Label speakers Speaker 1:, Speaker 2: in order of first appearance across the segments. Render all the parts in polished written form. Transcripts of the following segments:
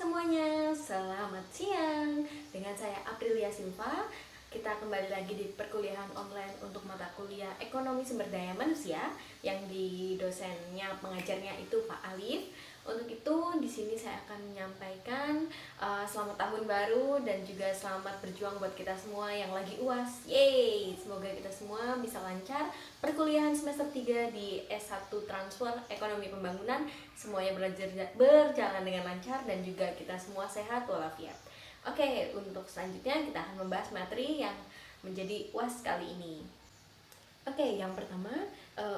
Speaker 1: semuanya, selamat siang. Dengan saya Aprilia Silva. Kita kembali lagi di perkuliahan online untuk mata kuliah Ekonomi Sumber Daya Manusia yang di dosennya pengajarnya itu Pak Alif. Untuk itu di sini saya akan menyampaikan selamat tahun baru dan juga selamat berjuang buat kita semua yang lagi UAS. Yeay, semoga kita semua bisa lancar perkuliahan semester 3 di S1 Transfer Ekonomi Pembangunan. Semuanya berjalan dengan lancar dan juga kita semua sehat walafiat. Oke, untuk selanjutnya kita akan membahas materi yang menjadi UAS kali ini. Oke, yang pertama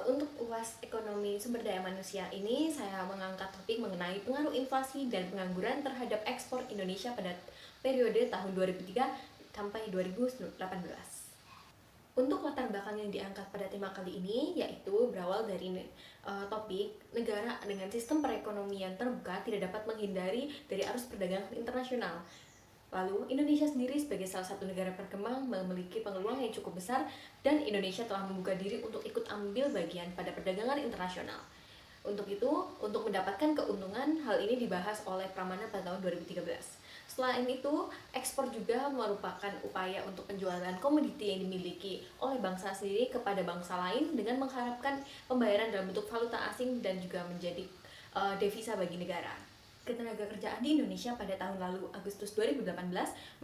Speaker 1: untuk UAS Ekonomi Sumber Daya Manusia ini saya mengangkat topik mengenai pengaruh inflasi dan pengangguran terhadap ekspor Indonesia pada periode tahun 2003 sampai 2018. Untuk latar belakang yang diangkat pada tema kali ini yaitu berawal dari topik negara dengan sistem perekonomian terbuka tidak dapat menghindari dari arus perdagangan internasional. Lalu, Indonesia sendiri sebagai salah satu negara berkembang memiliki peluang yang cukup besar dan Indonesia telah membuka diri untuk ikut ambil bagian pada perdagangan internasional. Untuk itu, untuk mendapatkan keuntungan, hal ini dibahas oleh Pramana pada tahun 2013. Selain itu, ekspor juga merupakan upaya untuk penjualan komoditi yang dimiliki oleh bangsa sendiri kepada bangsa lain dengan mengharapkan pembayaran dalam bentuk valuta asing dan juga menjadi devisa bagi negara. Ketenagakerjaan di Indonesia pada tahun lalu Agustus 2018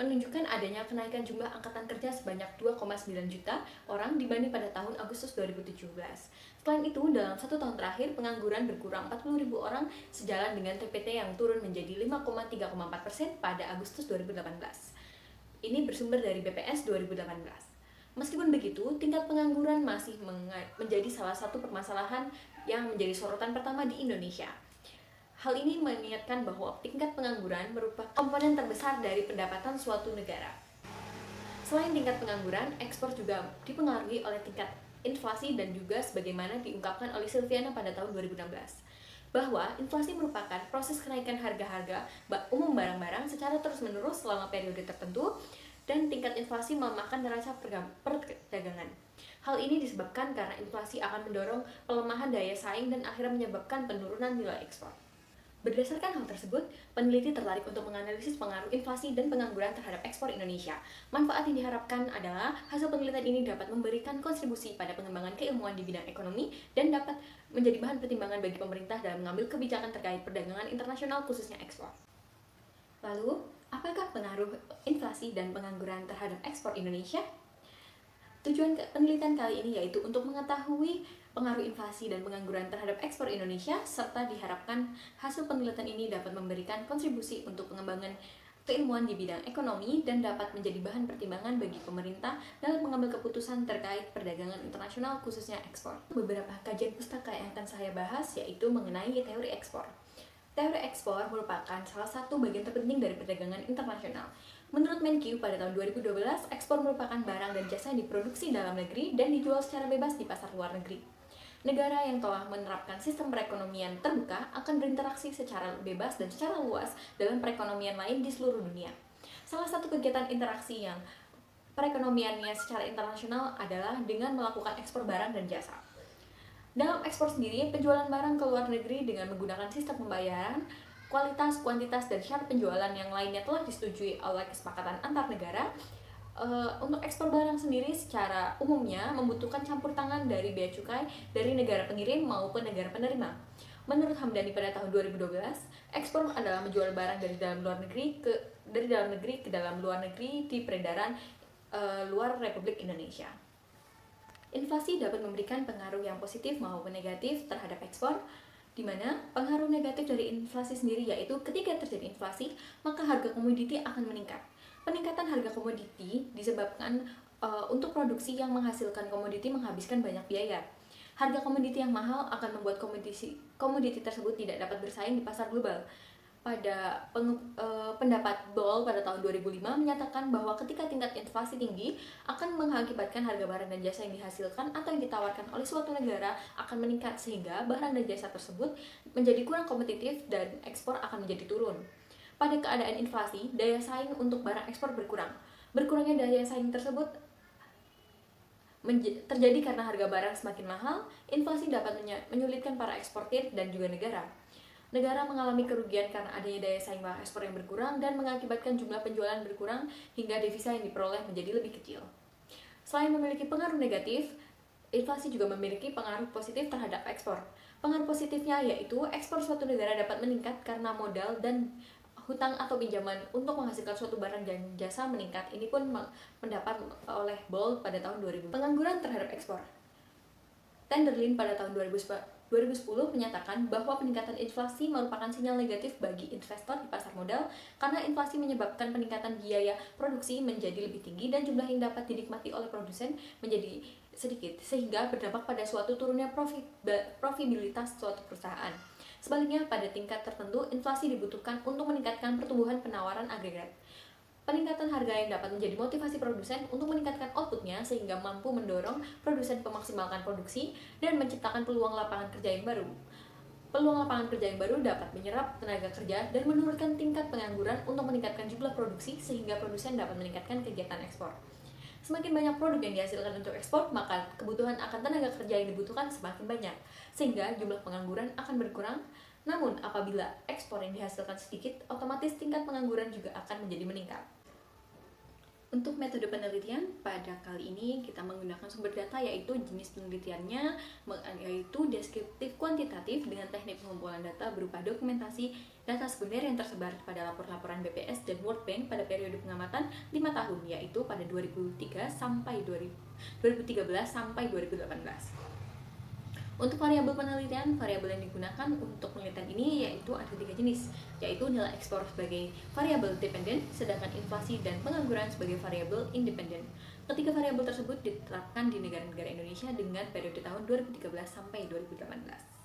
Speaker 1: menunjukkan adanya kenaikan jumlah angkatan kerja sebanyak 2,9 juta orang dibanding pada tahun Agustus 2017. Selain itu, dalam 1 tahun terakhir pengangguran berkurang 40.000 orang sejalan dengan TPT yang turun menjadi 5,3,4% pada Agustus 2018. Ini bersumber dari BPS 2018. Meskipun begitu, tingkat pengangguran masih menjadi salah satu permasalahan yang menjadi sorotan pertama di Indonesia. Hal ini mengingatkan bahwa tingkat pengangguran merupakan komponen terbesar dari pendapatan suatu negara. Selain tingkat pengangguran, ekspor juga dipengaruhi oleh tingkat inflasi dan juga sebagaimana diungkapkan oleh Silviana pada tahun 2016, bahwa inflasi merupakan proses kenaikan harga-harga umum barang-barang secara terus-menerus selama periode tertentu dan tingkat inflasi melemahkan neraca perdagangan. Hal ini disebabkan karena inflasi akan mendorong pelemahan daya saing dan akhirnya menyebabkan penurunan nilai ekspor. Berdasarkan hal tersebut, peneliti tertarik untuk menganalisis pengaruh inflasi dan pengangguran terhadap ekspor Indonesia. Manfaat yang diharapkan adalah hasil penelitian ini dapat memberikan kontribusi pada pengembangan keilmuan di bidang ekonomi dan dapat menjadi bahan pertimbangan bagi pemerintah dalam mengambil kebijakan terkait perdagangan internasional khususnya ekspor. Lalu, apakah pengaruh inflasi dan pengangguran terhadap ekspor Indonesia? Tujuan penelitian kali ini yaitu untuk mengetahui pengaruh inflasi dan pengangguran terhadap ekspor Indonesia, serta diharapkan hasil penelitian ini dapat memberikan kontribusi untuk pengembangan keilmuan di bidang ekonomi dan dapat menjadi bahan pertimbangan bagi pemerintah dalam mengambil keputusan terkait perdagangan internasional khususnya ekspor. Beberapa kajian pustaka yang akan saya bahas yaitu mengenai teori ekspor. Teori ekspor merupakan salah satu bagian terpenting dari perdagangan internasional. Menurut Menkyu, pada tahun 2012, ekspor merupakan barang dan jasa yang diproduksi dalam negeri dan dijual secara bebas di pasar luar negeri. Negara yang telah menerapkan sistem perekonomian terbuka akan berinteraksi secara bebas dan secara luas dalam perekonomian lain di seluruh dunia. Salah satu kegiatan interaksi yang perekonomiannya secara internasional adalah dengan melakukan ekspor barang dan jasa. Dalam ekspor sendiri, penjualan barang ke luar negeri dengan menggunakan sistem pembayaran, kualitas, kuantitas, dan syarat penjualan yang lainnya telah disetujui oleh kesepakatan antar negara. Untuk ekspor barang sendiri secara umumnya membutuhkan campur tangan dari bea cukai dari negara pengirim maupun negara penerima. Menurut Hamdani pada tahun 2012, ekspor adalah menjual barang dari dalam negeri ke dalam luar negeri di peredaran luar Republik Indonesia. Inflasi dapat memberikan pengaruh yang positif maupun negatif terhadap ekspor, di mana pengaruh negatif dari inflasi sendiri yaitu ketika terjadi inflasi, maka harga komoditi akan meningkat. Peningkatan harga komoditi disebabkan untuk produksi yang menghasilkan komoditi menghabiskan banyak biaya. Harga komoditi yang mahal akan membuat komoditi tersebut tidak dapat bersaing di pasar global. Pada pendapat Boll pada tahun 2005 menyatakan bahwa ketika tingkat inflasi tinggi akan mengakibatkan harga barang dan jasa yang dihasilkan atau yang ditawarkan oleh suatu negara akan meningkat sehingga barang dan jasa tersebut menjadi kurang kompetitif dan ekspor akan menjadi turun. Pada keadaan inflasi, daya saing untuk barang ekspor berkurang. Berkurangnya daya saing tersebut terjadi karena harga barang semakin mahal, inflasi dapat menyulitkan para eksportir dan juga negara. Negara mengalami kerugian karena adanya daya saing ekspor yang berkurang dan mengakibatkan jumlah penjualan berkurang hingga devisa yang diperoleh menjadi lebih kecil. Selain memiliki pengaruh negatif, inflasi juga memiliki pengaruh positif terhadap ekspor. Pengaruh positifnya yaitu ekspor suatu negara dapat meningkat karena modal dan hutang atau pinjaman untuk menghasilkan suatu barang dan jasa meningkat. Ini pun mendapat oleh Boll pada tahun 2000. Pengangguran terhadap ekspor. Tenderlin pada tahun 2010 menyatakan bahwa peningkatan inflasi merupakan sinyal negatif bagi investor di pasar modal karena inflasi menyebabkan peningkatan biaya produksi menjadi lebih tinggi dan jumlah yang dapat dinikmati oleh produsen menjadi sedikit, sehingga berdampak pada suatu turunnya profitabilitas suatu perusahaan. Sebaliknya, pada tingkat tertentu, inflasi dibutuhkan untuk meningkatkan pertumbuhan penawaran agregat. Peningkatan harga yang dapat menjadi motivasi produsen untuk meningkatkan outputnya sehingga mampu mendorong produsen memaksimalkan produksi dan menciptakan peluang lapangan kerja yang baru. Peluang lapangan kerja yang baru dapat menyerap tenaga kerja dan menurunkan tingkat pengangguran untuk meningkatkan jumlah produksi sehingga produsen dapat meningkatkan kegiatan ekspor. Semakin banyak produk yang dihasilkan untuk ekspor, maka kebutuhan akan tenaga kerja yang dibutuhkan semakin banyak, sehingga jumlah pengangguran akan berkurang. Namun, apabila ekspor yang dihasilkan sedikit, otomatis tingkat pengangguran juga akan menjadi meningkat. Untuk metode penelitian, pada kali ini kita menggunakan sumber data yaitu jenis penelitiannya yaitu deskriptif kuantitatif dengan teknik pengumpulan data berupa dokumentasi data sekunder yang tersebar pada laporan BPS dan World Bank pada periode pengamatan 5 tahun yaitu pada 2013 sampai 2018. Untuk variabel penelitian, variabel yang digunakan untuk penelitian ini yaitu ada 3 jenis, yaitu nilai ekspor sebagai variabel dependen, sedangkan inflasi dan pengangguran sebagai variabel independen. Ketiga variabel tersebut diterapkan di negara-negara Indonesia dengan periode tahun 2013 sampai 2018.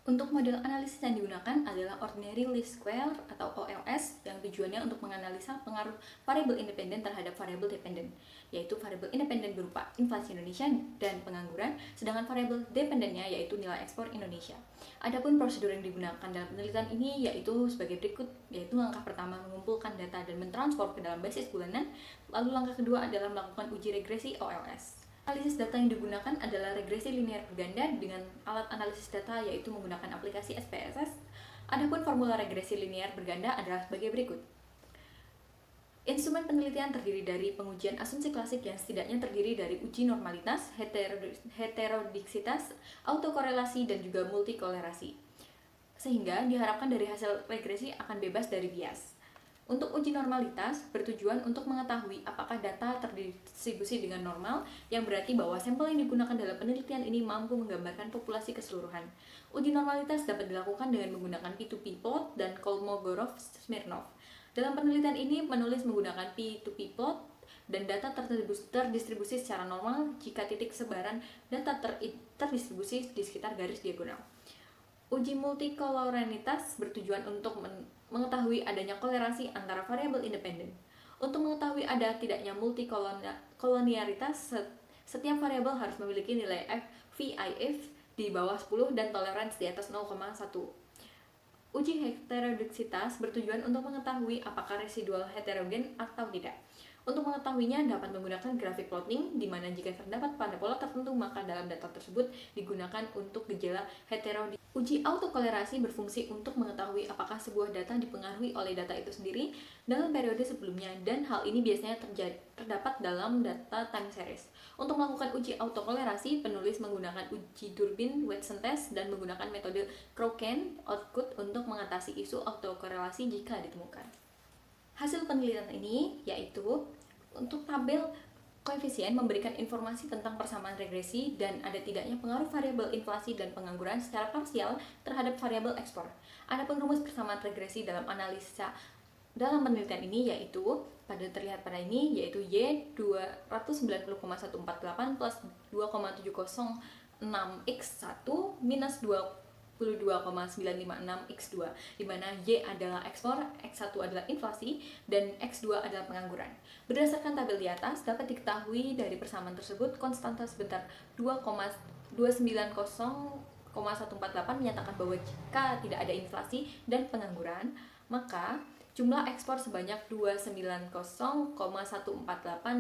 Speaker 1: Untuk model analisis yang digunakan adalah Ordinary Least Square atau OLS yang tujuannya untuk menganalisa pengaruh variabel independen terhadap variabel dependen, yaitu variabel independen berupa inflasi Indonesia dan pengangguran, sedangkan variabel dependennya yaitu nilai ekspor Indonesia. Adapun prosedur yang digunakan dalam penelitian ini yaitu sebagai berikut, yaitu langkah pertama mengumpulkan data dan mentransform ke dalam basis bulanan, lalu langkah kedua adalah melakukan uji regresi OLS. Analisis data yang digunakan adalah regresi linear berganda dengan alat analisis data yaitu menggunakan aplikasi SPSS. Adapun formula regresi linear berganda adalah sebagai berikut. Instrumen penelitian terdiri dari pengujian asumsi klasik yang setidaknya terdiri dari uji normalitas, heterodiksitas, autokorelasi, dan juga multikolerasi. Sehingga diharapkan dari hasil regresi akan bebas dari bias. Untuk uji normalitas bertujuan untuk mengetahui apakah data terdistribusi dengan normal, yang berarti bahwa sampel yang digunakan dalam penelitian ini mampu menggambarkan populasi keseluruhan. Uji normalitas dapat dilakukan dengan menggunakan P2P plot dan Kolmogorov-Smirnov. Dalam penelitian ini menulis menggunakan P2P plot dan data terdistribusi secara normal jika titik sebaran data terdistribusi di sekitar garis diagonal. Uji multikoloranitas bertujuan untuk mengetahui adanya kolerasi antara variabel independen. Untuk mengetahui ada tidaknya multikolonialitas, setiap variabel harus memiliki nilai VIF di bawah 10 dan toleransi di atas 0,1. Uji heterodiksitas bertujuan untuk mengetahui apakah residual heterogen atau tidak. Untuk mengetahuinya dapat menggunakan grafik plotting, di mana jika terdapat pada pola tertentu maka dalam data tersebut digunakan untuk gejala heterodiksi. Uji autokolerasi berfungsi untuk mengetahui apakah sebuah data dipengaruhi oleh data itu sendiri dalam periode sebelumnya, dan hal ini biasanya terdapat dalam data time series. Untuk melakukan uji autokolerasi, penulis menggunakan uji Durbin-Watson test dan menggunakan metode Crow-Ken-Outcut untuk mengatasi isu autokorelasi jika ditemukan. Hasil penelitian ini yaitu untuk tabel koefisien memberikan informasi tentang persamaan regresi dan ada tidaknya pengaruh variabel inflasi dan pengangguran secara parsial terhadap variabel ekspor. Adapun rumus persamaan regresi dalam analisa dalam penelitian ini yaitu terlihat pada ini yaitu Y 290,148 plus 2,706 X1 minus 22,956 X2, di mana Y adalah ekspor, X1 adalah inflasi, dan X2 adalah pengangguran. Berdasarkan tabel di atas, dapat diketahui dari persamaan tersebut, konstanta sebentar 2,290,148 menyatakan bahwa jika tidak ada inflasi dan pengangguran, maka jumlah ekspor sebanyak 290,148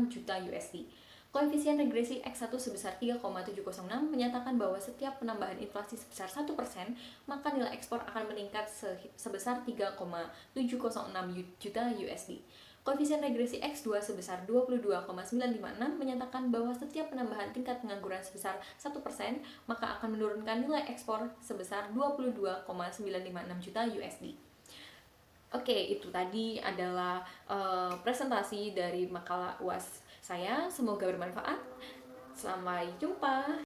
Speaker 1: juta USD. Koefisien regresi X1 sebesar 3,706 menyatakan bahwa setiap penambahan inflasi sebesar 1%, maka nilai ekspor akan meningkat sebesar 3,706 juta USD. Koefisien regresi X2 sebesar 22,956 menyatakan bahwa setiap penambahan tingkat pengangguran sebesar 1%, maka akan menurunkan nilai ekspor sebesar 22,956 juta USD. Oke, itu tadi adalah presentasi dari makalah UAS saya. Semoga bermanfaat. Sampai jumpa.